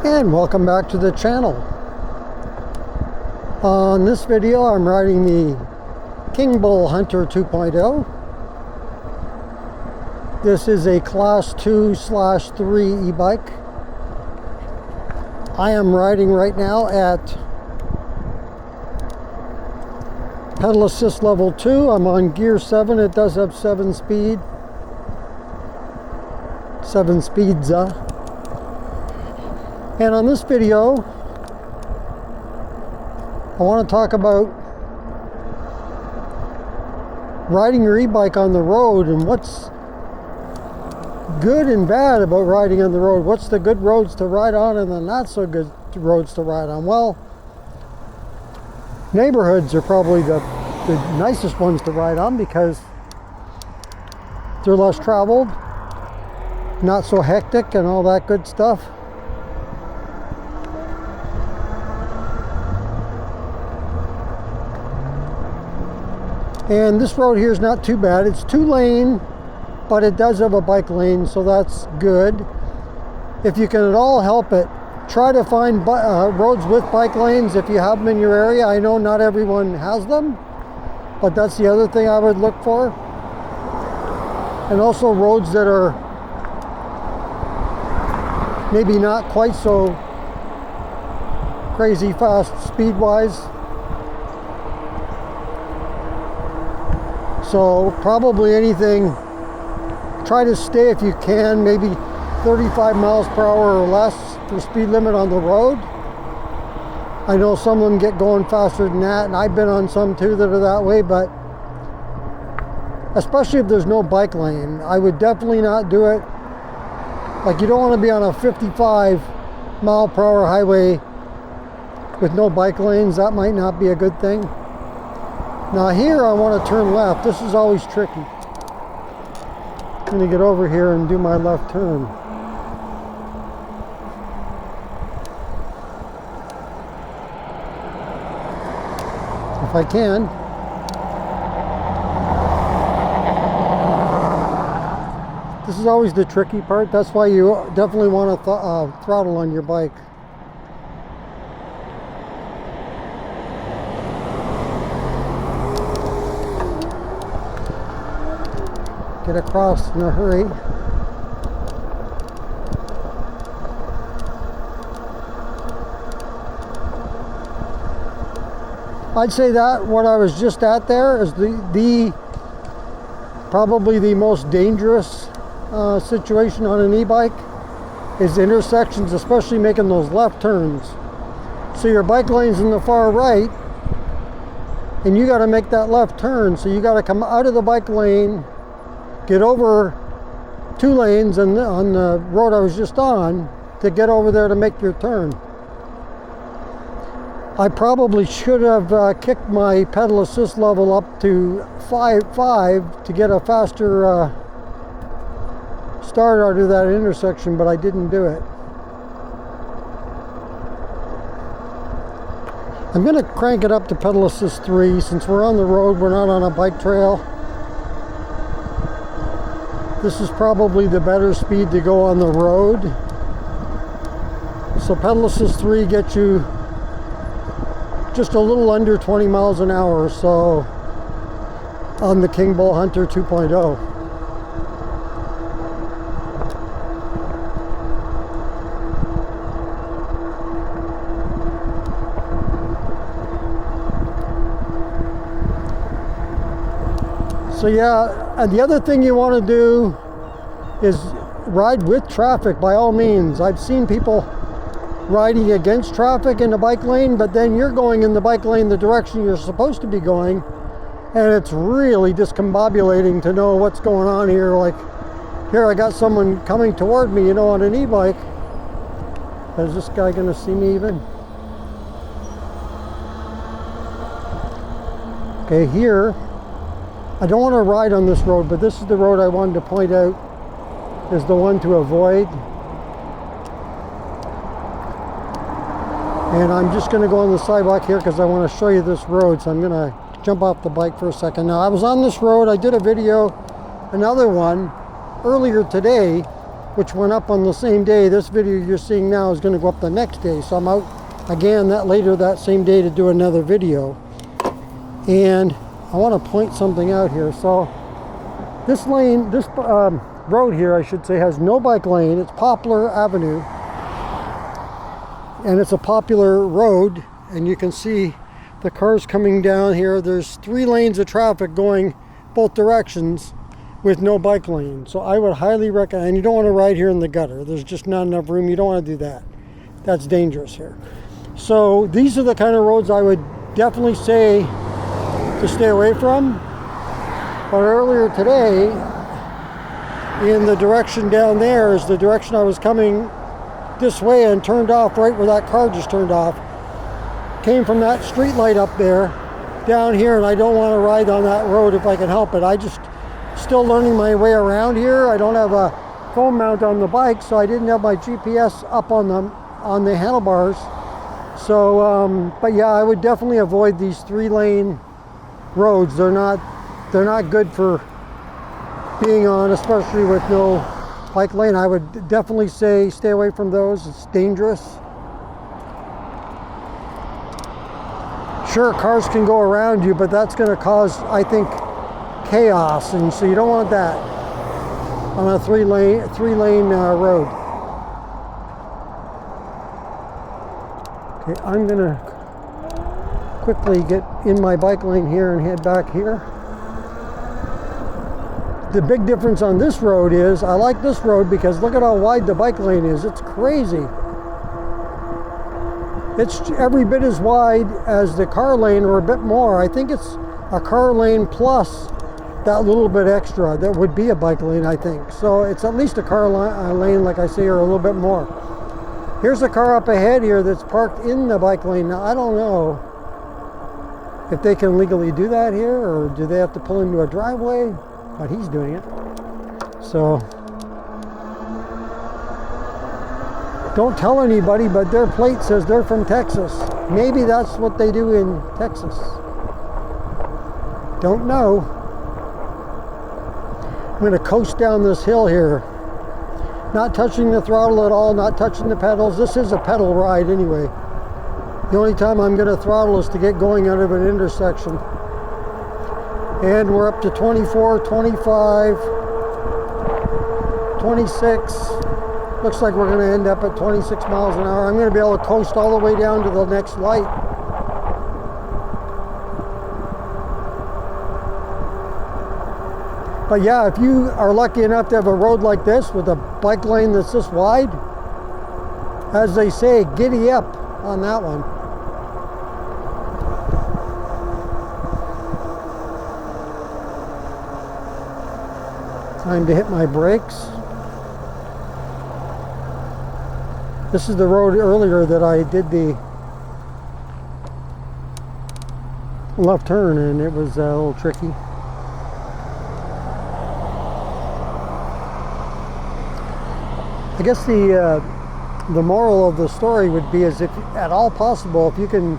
And welcome back to the channel. On this video I'm riding the King Bull Hunter 2.0. This is a class 2/3 e-bike. I am riding right now at pedal assist level 2. I'm on gear 7. It does have 7 speeds. And on this video, I want to talk about riding your e-bike on the road and what's good and bad about riding on the road. What's the good roads to ride on and the not so good roads to ride on? Well, neighborhoods are probably the nicest ones to ride on because they're less traveled, not so hectic and all that good stuff. And this road here is not too bad. It's 2-lane, but it does have a bike lane, so that's good. If you can at all help it, try to find roads with bike lanes if you have them in your area. I know not everyone has them, but that's the other thing I would look for. And also roads that are maybe not quite so crazy fast speed-wise. So probably anything, try to stay if you can, maybe 35 miles per hour or less for speed limit on the road. I know some of them get going faster than that, and I've been on some too that are that way, but especially if there's no bike lane, I would definitely not do it. Like, you don't want to be on a 55 mile per hour highway with no bike lanes. That might not be a good thing. Now here I want to turn left. This is always tricky. I'm going to get over here and do my left turn. If I can. This is always the tricky part. That's why you definitely want to throttle on your bike. Get across in a hurry. I'd say that what I was just at there is probably the most dangerous situation on an e-bike is intersections, especially making those left turns. So your bike lane's in the far right and you got to make that left turn, so you got to come out of the bike lane, get over 2 lanes and on the road I was just on to get over there to make your turn. I probably should have kicked my pedal assist level up to 5 to get a faster start out of that intersection, but I didn't do it. I'm going to crank it up to pedal assist 3 since we're on the road, we're not on a bike trail. This is probably the better speed to go on the road. So pedal assist 3 gets you just a little under 20 miles an hour or so on the King Bull Hunter 2.0. So yeah, and the other thing you want to do is ride with traffic by all means. I've seen people riding against traffic in the bike lane, but then you're going in the bike lane the direction you're supposed to be going, and it's really discombobulating to know what's going on here. Like, here I got someone coming toward me, on an e-bike. Is this guy going to see me even? Okay, here. I don't want to ride on this road, but this is the road I wanted to point out is the one to avoid. And I'm just going to go on the sidewalk here because I want to show you this road. So I'm going to jump off the bike for a second. Now, I was on this road. I did a video, another one, earlier today which went up on the same day. This video you're seeing now is going to go up the next day. So I'm out again later that same day to do another video. And I want to point something out here. So this lane, this road here, I should say, has no bike lane. It's Poplar Avenue. And it's a popular road. And you can see the cars coming down here. There's 3 lanes of traffic going both directions with no bike lane. So I would highly recommend, and you don't want to ride here in the gutter. There's just not enough room. You don't want to do that. That's dangerous here. So these are the kind of roads I would definitely say to stay away from. But earlier today, in the direction down there is the direction I was coming this way and turned off right where that car just turned off. Came from that street light up there down here, and I don't want to ride on that road if I can help it. I just still learning my way around here. I don't have a phone mount on the bike, so I didn't have my GPS up on the handlebars. So but yeah, I would definitely avoid these 3-lane roads. They're not good for being on, especially with no bike lane. I would definitely say stay away from those. It's dangerous. Sure, cars can go around you, but that's going to cause, I think, chaos, and so you don't want that on a 3-lane road. Okay, I'm going to quickly get in my bike lane here and head back here. The big difference on this road is I like this road because look at how wide the bike lane is. It's crazy. It's every bit as wide as the car lane, or a bit more. I think it's a car lane plus that little bit extra that would be a bike lane, I think. So it's at least a car lane, like I say, or a little bit more. Here's a car up ahead here that's parked in the bike lane. Now, I don't know if they can legally do that here, or do they have to pull into a driveway, but he's doing it. So don't tell anybody, but their plate says they're from Texas. Maybe that's what they do in Texas. Don't know. I'm going to coast down this hill here. Not touching the throttle at all, not touching the pedals. This is a pedal ride anyway. The only time I'm going to throttle is to get going out of an intersection. And we're up to 24, 25, 26. Looks like we're going to end up at 26 miles an hour. I'm going to be able to coast all the way down to the next light. But yeah, if you are lucky enough to have a road like this with a bike lane that's this wide, as they say, giddy up on that one. Time to hit my brakes. This is the road earlier that I did the left turn, and it was a little tricky. I guess the moral of the story would be, is if at all possible, if you can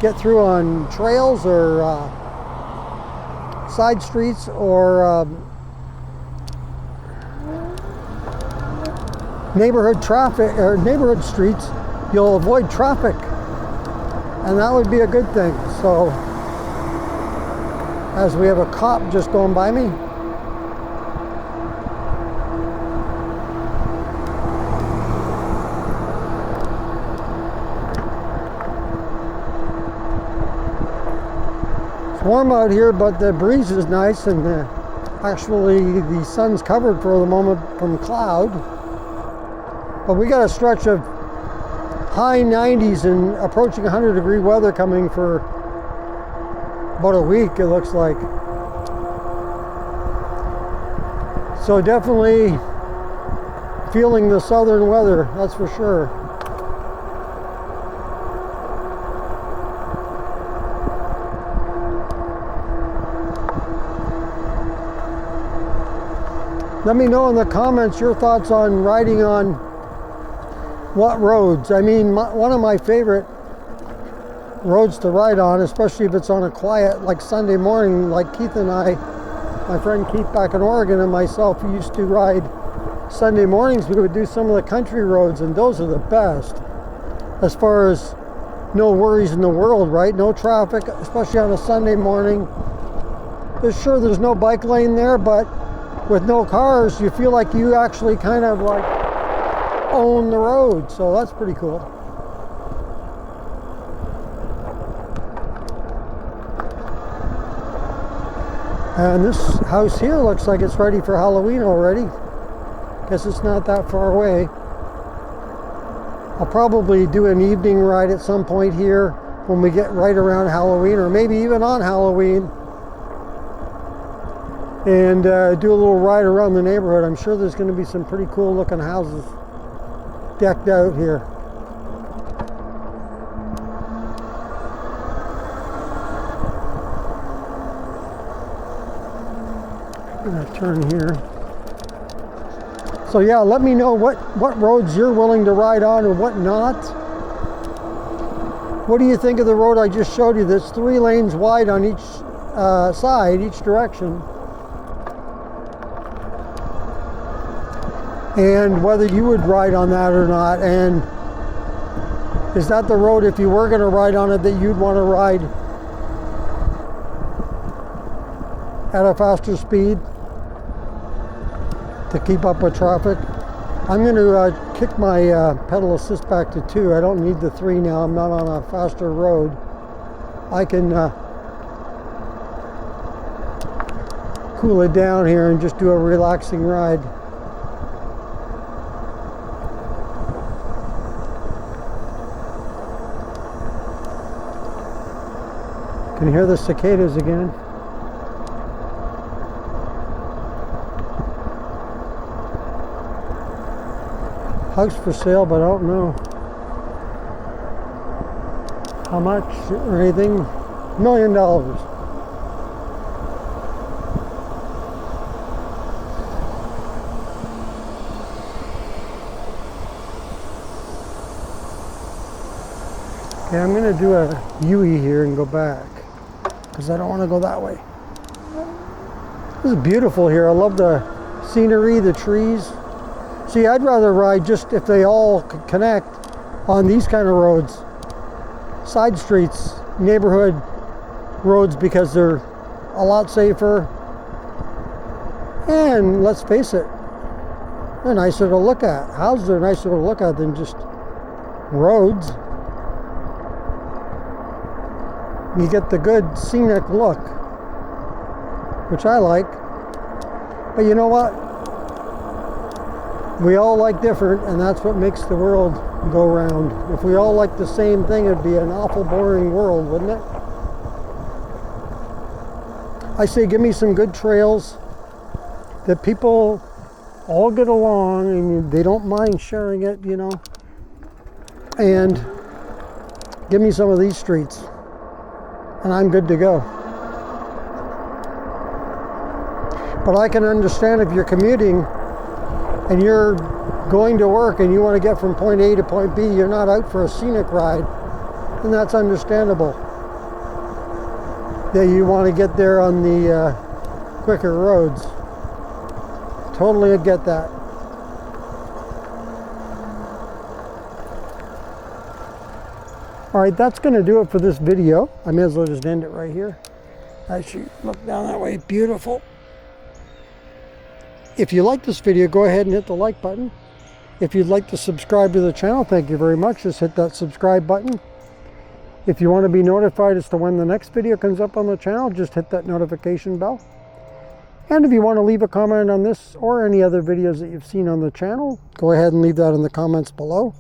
get through on trails or side streets or neighborhood traffic or neighborhood streets, you'll avoid traffic, and that would be a good thing. So, as we have a cop just going by me. It's warm out here, but the breeze is nice, and actually the sun's covered for the moment from cloud. But we got a stretch of high 90s and approaching 100-degree weather coming for about a week, it looks like. So definitely feeling the southern weather, that's for sure. Let me know in the comments your thoughts on riding on what roads. I mean, one of my favorite roads to ride on, especially if it's on a quiet, like Sunday morning, like Keith and I, my friend Keith back in Oregon, and myself, we used to ride Sunday mornings we would do some of the country roads, and those are the best as far as no worries in the world, right? No traffic, especially on a Sunday morning. There's no bike lane there, but with no cars, you feel like you actually kind of like own the road. So that's pretty cool. And this house here looks like it's ready for Halloween already. Guess it's not that far away. I'll probably do an evening ride at some point here when we get right around Halloween, or maybe even on Halloween, and do a little ride around the neighborhood. I'm sure there's going to be some pretty cool looking houses decked out here. I'm going to turn here. So yeah, let me know what roads you're willing to ride on and what not. What do you think of the road I just showed you that's 3 lanes wide on each side, each direction? And whether you would ride on that or not. And is that the road, if you were going to ride on it, that you'd want to ride at a faster speed to keep up with traffic? I'm going to kick my pedal assist back to 2. I don't need the 3 now. I'm not on a faster road. I can cool it down here and just do a relaxing ride. Can you hear the cicadas again? House for sale, but I don't know how much or anything. $1 million. Okay, I'm going to do a U-E here and go back because I don't want to go that way. This is beautiful here. I love the scenery, the trees. See, I'd rather ride just if they all could connect on these kind of roads, side streets, neighborhood roads, because they're a lot safer. And let's face it, they're nicer to look at. Houses are nicer to look at than just roads. You get the good scenic look, which I like. But you know what? We all like different, and that's what makes the world go round. If we all like the same thing, it'd be an awful boring world, wouldn't it? I say give me some good trails that people all get along and they don't mind sharing it, you know. And give me some of these streets, and I'm good to go. But I can understand if you're commuting and you're going to work and you want to get from point A to point B, you're not out for a scenic ride, and that's understandable. That you want to get there on the quicker roads. Totally get that. Alright, that's going to do it for this video. I may as well just end it right here. Actually, look down that way. Beautiful. If you like this video, go ahead and hit the like button. If you'd like to subscribe to the channel, thank you very much. Just hit that subscribe button. If you want to be notified as to when the next video comes up on the channel, just hit that notification bell. And if you want to leave a comment on this or any other videos that you've seen on the channel, go ahead and leave that in the comments below.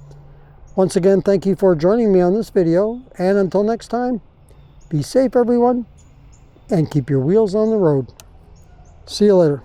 Once again, thank you for joining me on this video. And until next time, be safe everyone, and keep your wheels on the road. See you later.